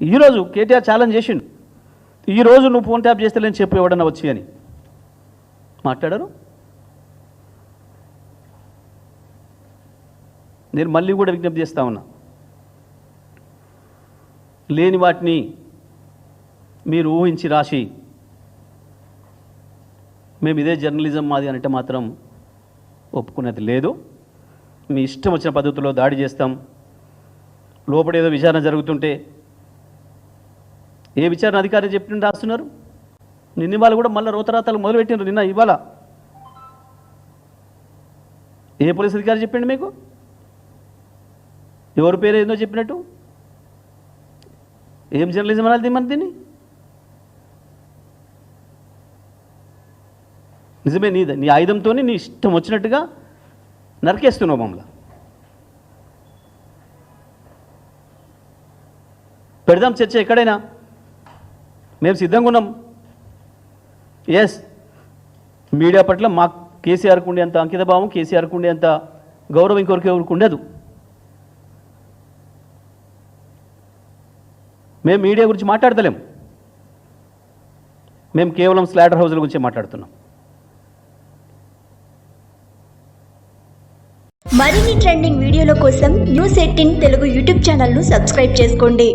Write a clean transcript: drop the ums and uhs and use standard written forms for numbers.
ఈరోజు కేటీఆర్ ఛాలెంజ్ చేసిండు, ఈరోజు నువ్వు ఫోన్ ట్యాప్ చేస్తలేని చెప్పు ఎవడన్నా వచ్చి అని మాట్లాడారు. నేను మళ్ళీ కూడా విజ్ఞప్తి చేస్తా ఉన్నా, లేని వాటిని మీరు ఊహించి రాసి మేము ఇదే జర్నలిజం మాది అంటే మాత్రం ఒప్పుకునేది లేదు. మీ ఇష్టం వచ్చిన పద్ధతిలో దాడి చేస్తాం. లోపల ఏదో విచారణ జరుగుతుంటే ఏ విచారణ అధికారి చెప్పిన రాస్తున్నారు. నిన్న ఇవాళ కూడా మళ్ళీ రోతరాతలు మొదలుపెట్టినారు. నిన్న ఇవాళ ఏ పోలీస్ అధికారి చెప్పిండు మీకు? ఎవరి పేరు ఏందో చెప్పినట్టు? ఏం జర్నలిజం అనాలి మన దీన్ని? నిజమే, నీ ఆయుధంతో నీ ఇష్టం వచ్చినట్టుగా నరికేస్తున్నావు మమ్మల్ని. పెడదాం చర్చ ఎక్కడైనా, మేము సిద్ధంగా ఉన్నాం. ఎస్, మీడియా పట్ల మా కేసీఆర్కు ఉండే అంత అంకిత భావం, కేసీఆర్కు ఉండే అంత గౌరవం ఇంకొకరికి ఉండదు. మేము మీడియా గురించి మాట్లాడతలేం, మేము కేవలం స్లాటర్ హౌస్ల గురించి మాట్లాడుతున్నాం. మరిన్ని ట్రెండింగ్ వీడియోల కోసం న్యూస్ 18 తెలుగు యూట్యూబ్ ఛానల్ను సబ్స్క్రైబ్ చేసుకోండి.